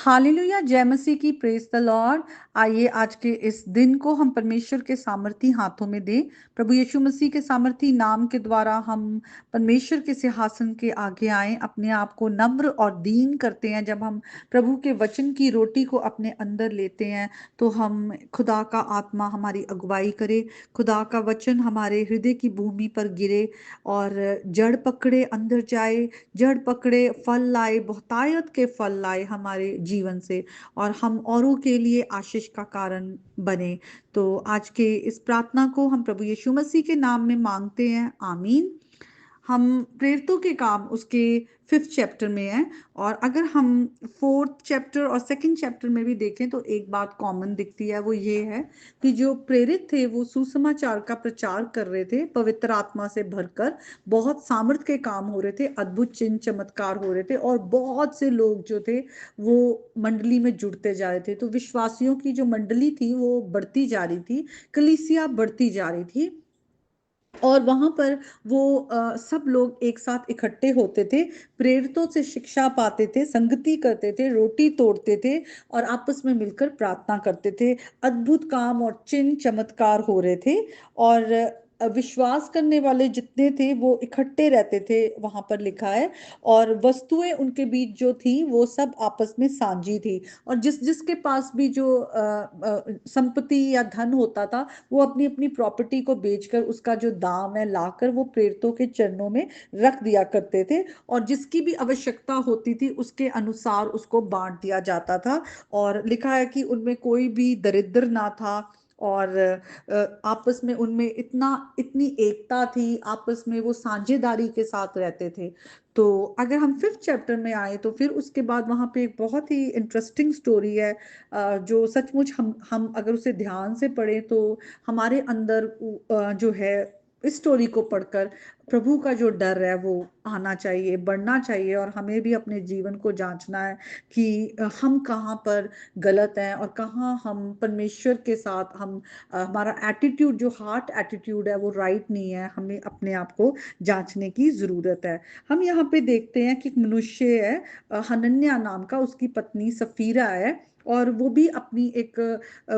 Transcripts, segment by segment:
Hallelujah, जय मसीह की, praise the Lord. आइए आज के इस दिन को हम परमेश्वर के सामर्थी हाथों में दें। प्रभु यीशु मसीह के सामर्थी नाम के द्वारा हम परमेश्वर के सिंहासन के आगे आए, अपने आप को नम्र और दीन करते हैं। जब हम प्रभु के वचन की रोटी को अपने अंदर लेते हैं तो हम खुदा का आत्मा हमारी अगुवाई करे, खुदा का वचन हमारे हृदय की भूमि पर गिरे और जड़ पकड़े अंदर जाए, जड़ पकड़े फल लाए, बहुतायत के फल लाए हमारे जीवन से, और हम औरों के लिए आशीष का कारण बने। तो आज के इस प्रार्थना को हम प्रभु यीशु मसीह के नाम में मांगते हैं, आमीन। हम प्रेरितों के काम उसके 5th चैप्टर में है, और अगर हम 4th चैप्टर और 2nd चैप्टर में भी देखें तो एक बात कॉमन दिखती है, वो ये है कि जो प्रेरित थे वो सुसमाचार का प्रचार कर रहे थे पवित्र आत्मा से भरकर। बहुत सामर्थ के काम हो रहे थे, अद्भुत चिन्ह चमत्कार हो रहे थे, और बहुत से लोग जो थे वो मंडली में जुड़ते जा रहे थे। तो विश्वासियों की जो मंडली थी वो बढ़ती जा रही थी, कलीसिया बढ़ती जा रही थी, और वहां पर वो सब लोग एक साथ इकट्ठे होते थे, प्रेरितों से शिक्षा पाते थे, संगति करते थे, रोटी तोड़ते थे और आपस में मिलकर प्रार्थना करते थे। अद्भुत काम और चिन्ह चमत्कार हो रहे थे, और विश्वास करने वाले जितने थे वो इकट्ठे रहते थे, वहां पर लिखा है। और वस्तुएं उनके बीच जो थी वो सब आपस में साझी थी, और जिस जिसके पास भी जो संपत्ति या धन होता था वो अपनी अपनी प्रॉपर्टी को बेचकर उसका जो दाम है लाकर वो प्रेरितों के चरणों में रख दिया करते थे, और जिसकी भी आवश्यकता होती थी उसके अनुसार उसको बांट दिया जाता था। और लिखा है कि उनमें कोई भी दरिद्र ना था, और आपस में उनमें इतना इतनी एकता थी, आपस में वो साझेदारी के साथ रहते थे। तो अगर हम 5th चैप्टर में आए तो फिर उसके बाद वहां पे एक बहुत ही इंटरेस्टिंग स्टोरी है, जो सचमुच हम अगर उसे ध्यान से पढ़ें तो हमारे अंदर जो है इस स्टोरी को पढ़कर प्रभु का जो डर है वो आना चाहिए, बढ़ना चाहिए, और हमें भी अपने जीवन को जांचना है कि हम कहाँ पर गलत हैं और कहाँ हम परमेश्वर के साथ हमारा एटीट्यूड, जो हार्ट एटीट्यूड है वो राइट नहीं है। हमें अपने आप को जांचने की जरूरत है। हम यहाँ पे देखते हैं कि एक मनुष्य है, हनन्या नाम का, उसकी पत्नी सफीरा है, और वो भी अपनी एक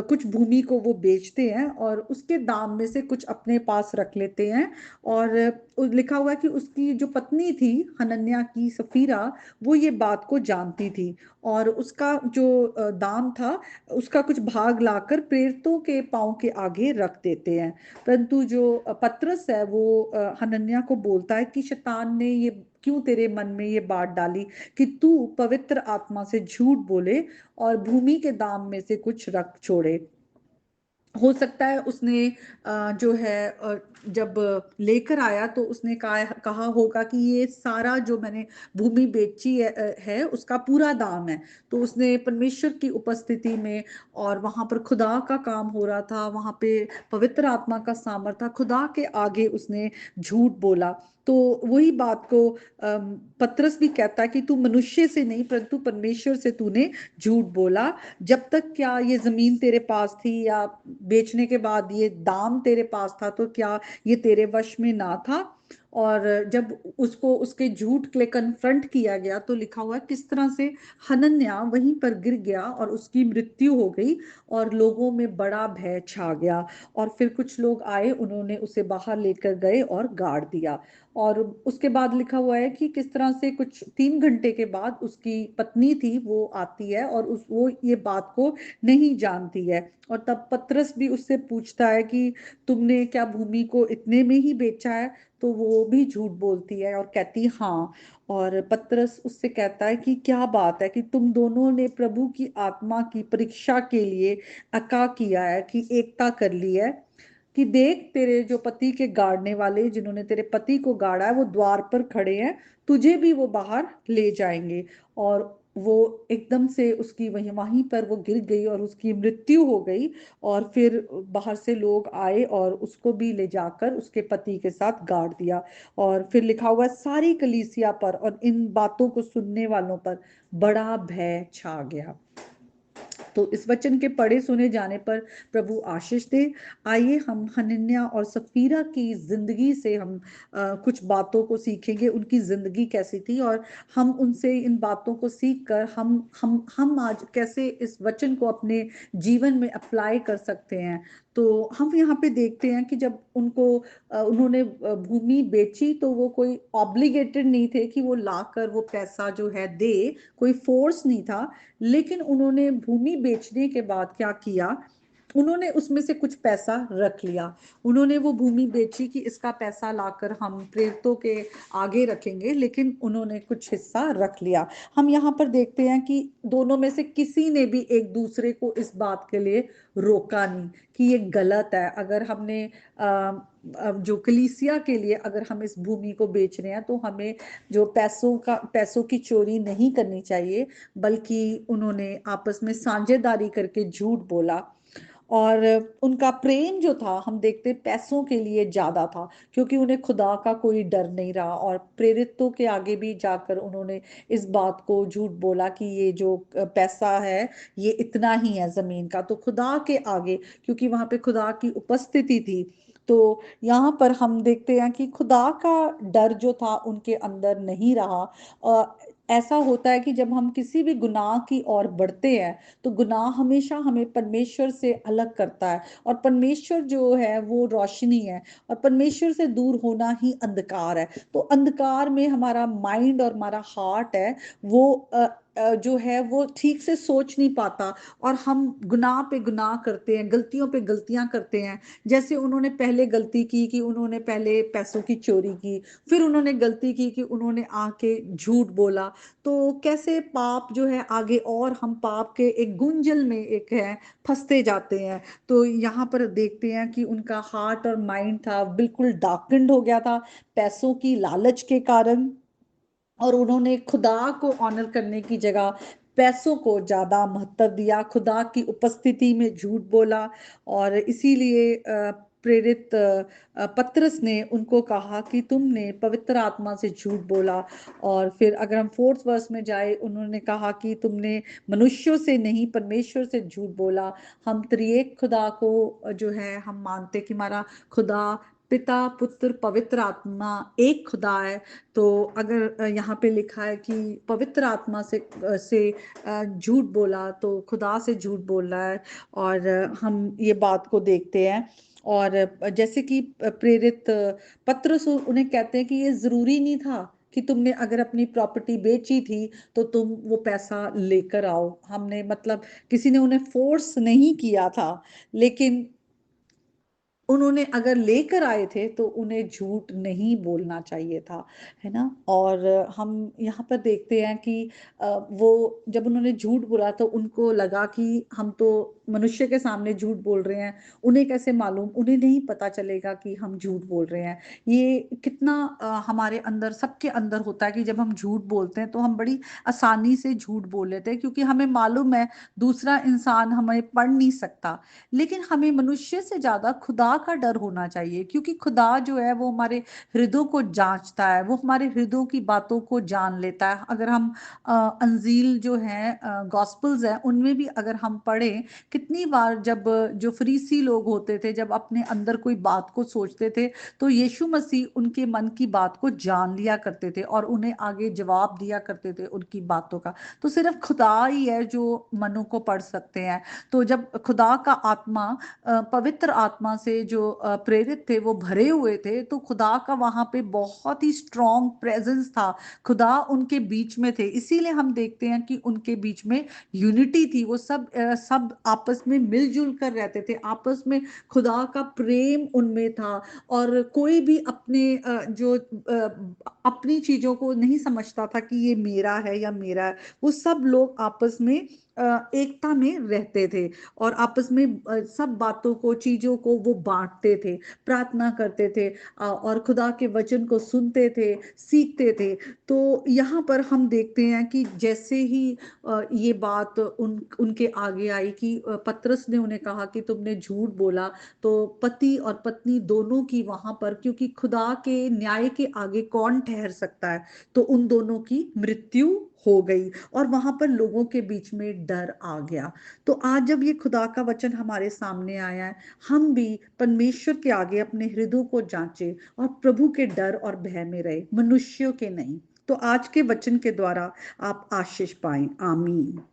कुछ भूमि को वो बेचते हैं और उसके दाम में से कुछ अपने पास रख लेते हैं। और लिखा हुआ है कि उसकी जो पत्नी थी हनन्या की, सफीरा, वो ये बात को जानती थी, और उसका जो दाम था उसका कुछ भाग लाकर प्रेरितों के पांव के आगे रख देते हैं। परंतु जो पतरस है वो हनन्या को बोलता है कि शैतान ने ये क्यों तेरे मन में ये बात डाली कि तू पवित्र आत्मा से झूठ बोले और भूमि के दाम में से कुछ रख छोड़े। हो सकता है उसने जो है जब लेकर आया तो उसने कहा होगा कि ये सारा जो मैंने भूमि बेची है उसका पूरा दाम है। तो उसने परमेश्वर की उपस्थिति में, और वहां पर खुदा का काम हो रहा था, वहां पे पवित्र आत्मा का सामर्थ था, खुदा के आगे उसने झूठ बोला। तो वही बात को पतरस भी कहता है कि तू मनुष्य से नहीं परंतु परमेश्वर से तूने झूठ बोला। जब तक क्या ये जमीन तेरे पास थी, या बेचने के बाद ये दाम तेरे पास था, तो क्या ये तेरे वश में ना था? और जब उसको उसके झूठ के लिए कन्फ्रंट किया गया तो लिखा हुआ है किस तरह से हनन्या वहीं पर गिर गया और उसकी मृत्यु हो गई, और लोगों में बड़ा भय छा गया। और फिर कुछ लोग आए, उन्होंने उसे बाहर लेकर गए और गाड़ दिया। और उसके बाद लिखा हुआ है कि किस तरह से कुछ 3 घंटे के बाद उसकी पत्नी थी वो आती है, और वो ये बात को नहीं जानती है। और तब पतरस भी उससे पूछता है कि तुमने क्या भूमि को इतने में ही बेचा है? तो वो भी झूठ बोलती है और कहती हाँ। और पतरस उससे कहता है कि क्या बात है कि तुम दोनों ने प्रभु की आत्मा की परीक्षा के लिए अका किया है, कि एकता कर ली है, कि देख तेरे जो पति के गाड़ने वाले, जिन्होंने तेरे पति को गाड़ा है, वो द्वार पर खड़े हैं, तुझे भी वो बाहर ले जाएंगे। और वो एकदम से उसकी वहीं वहीं पर वो गिर गई और उसकी मृत्यु हो गई। और फिर बाहर से लोग आए और उसको भी ले जाकर उसके पति के साथ गाड़ दिया। और फिर लिखा हुआ है सारी कलीसिया पर और इन बातों को सुनने वालों पर बड़ा भय छा गया। तो इस वचन के पढ़े सुने जाने पर प्रभु आशीष दे। आइए हम हनन्याह और सफीरा की जिंदगी से हम कुछ बातों को सीखेंगे, उनकी जिंदगी कैसी थी, और हम उनसे इन बातों को सीख कर हम आज कैसे इस वचन को अपने जीवन में अप्लाई कर सकते हैं। तो हम यहाँ पे देखते हैं कि जब उन्होंने भूमि बेची तो वो कोई ऑब्लिगेटेड नहीं थे कि वो लाकर वो पैसा जो है दे, कोई फोर्स नहीं था। लेकिन उन्होंने भूमि बेचने के बाद क्या किया, उन्होंने उसमें से कुछ पैसा रख लिया। उन्होंने वो भूमि बेची कि इसका पैसा लाकर हम प्रेरितों के आगे रखेंगे, लेकिन उन्होंने कुछ हिस्सा रख लिया। हम यहाँ पर देखते हैं कि दोनों में से किसी ने भी एक दूसरे को इस बात के लिए रोका नहीं कि ये गलत है। अगर हमने जो कलीसिया के लिए अगर हम इस भूमि को बेच रहे हैं तो हमें जो पैसों की चोरी नहीं करनी चाहिए, बल्कि उन्होंने आपस में साझेदारी करके झूठ बोला। और उनका प्रेम जो था हम देखते पैसों के लिए ज्यादा था, क्योंकि उन्हें खुदा का कोई डर नहीं रहा। और प्रेरितों के आगे भी जाकर उन्होंने इस बात को झूठ बोला कि ये जो पैसा है ये इतना ही है जमीन का, तो खुदा के आगे, क्योंकि वहां पे खुदा की उपस्थिति थी। तो यहाँ पर हम देखते हैं कि खुदा का डर जो था उनके अंदर नहीं रहा। ऐसा होता है कि जब हम किसी भी गुनाह की ओर बढ़ते हैं तो गुनाह हमेशा हमें परमेश्वर से अलग करता है, और परमेश्वर जो है वो रोशनी है, और परमेश्वर से दूर होना ही अंधकार है। तो अंधकार में हमारा माइंड और हमारा हार्ट है वो जो है वो ठीक से सोच नहीं पाता, और हम गुनाह पे गुनाह करते हैं, गलतियों पे गलतियां करते हैं। जैसे उन्होंने पहले गलती की कि उन्होंने पहले पैसों की चोरी की, फिर उन्होंने गलती की कि उन्होंने आके झूठ बोला। तो कैसे पाप जो है आगे, और हम पाप के एक गुंजल में एक है फंसते जाते हैं। तो यहाँ पर देखते हैं कि उनका हार्ट और माइंड था बिल्कुल डार्कन्ड हो गया था पैसों की लालच के कारण, और उन्होंने खुदा को ऑनर करने की जगह पैसों को ज्यादा महत्व दिया, खुदा की उपस्थिति में झूठ बोला। और इसीलिए प्रेरित पतरस ने उनको कहा कि तुमने पवित्र आत्मा से झूठ बोला। और फिर अगर हम फोर्थ वर्स में जाए, उन्होंने कहा कि तुमने मनुष्यों से नहीं परमेश्वर से झूठ बोला। हम त्रिएक खुदा को जो है हम मानते कि हमारा खुदा पिता पुत्र पवित्र आत्मा एक खुदा है। तो अगर यहाँ पे लिखा है कि पवित्र आत्मा से झूठ बोला तो खुदा से झूठ बोल रहा है। और हम ये बात को देखते हैं। और जैसे कि प्रेरित पत्रस उन्हें कहते हैं कि ये जरूरी नहीं था कि तुमने अगर अपनी प्रॉपर्टी बेची थी तो तुम वो पैसा लेकर आओ। हमने मतलब किसी ने उन्हें फोर्स नहीं किया था, लेकिन उन्होंने अगर लेकर आए थे तो उन्हें झूठ नहीं बोलना चाहिए था, है ना। और हम यहाँ पर देखते हैं कि वो जब उन्होंने झूठ बोला तो उनको लगा कि हम तो मनुष्य के सामने झूठ बोल रहे हैं, उन्हें कैसे मालूम, उन्हें नहीं पता चलेगा कि हम झूठ बोल रहे हैं। ये कितना हमारे अंदर सबके अंदर होता है कि जब हम झूठ बोलते हैं तो हम बड़ी आसानी से झूठ बोल लेते हैं, क्योंकि हमें मालूम है दूसरा इंसान हमें पढ़ नहीं सकता। लेकिन हमें मनुष्य से ज्यादा खुदा का डर होना चाहिए, क्योंकि खुदा जो है वो हमारे हृदयों को जांचता है, वो हमारे हृदयों की बातों को जान लेता है। अगर हम अंजील जो है गॉस्पल्स है उनमें भी अगर हम पढ़ें, कितनी बार जब जो फरीसी लोग होते थे जब अपने अंदर कोई बात को सोचते थे तो यीशु मसीह उनके मन की बात को जान लिया करते थे और उन्हें आगे जवाब दिया करते थे उनकी बातों का। तो सिर्फ खुदा ही है जो मनों को पढ़ सकते हैं। तो जब खुदा का आत्मा पवित्र आत्मा से जो प्रेरित थे वो भरे हुए थे, तो खुदा का वहां पे बहुत ही स्ट्रॉन्ग प्रेजेंस था, खुदा उनके बीच में थे। इसीलिए हम देखते हैं कि उनके बीच में यूनिटी थी, वो सब आपस में मिलजुल कर रहते थे, आपस में खुदा का प्रेम उनमें था। और कोई भी अपनी चीजों को नहीं समझता था कि ये मेरा है या मेरा है। वो सब लोग आपस में एकता में रहते थे, और आपस में सब बातों को चीजों को वो बांटते थे, प्रार्थना करते थे, और खुदा के वचन को सुनते थे, सीखते थे। तो यहाँ पर हम देखते हैं कि जैसे ही ये बात उनके आगे आई कि पतरस ने उन्हें कहा कि तुमने झूठ बोला, तो पति और पत्नी दोनों की वहां पर, क्योंकि खुदा के न्याय के आगे कौन ठहर सकता है, तो उन दोनों की मृत्यु हो गई और वहां पर लोगों के बीच में डर आ गया। तो आज जब ये खुदा का वचन हमारे सामने आया है, हम भी परमेश्वर के आगे अपने हृदयों को जांचे और प्रभु के डर और भय में रहे, मनुष्यों के नहीं। तो आज के वचन के द्वारा आप आशीष पाएं। आमीन।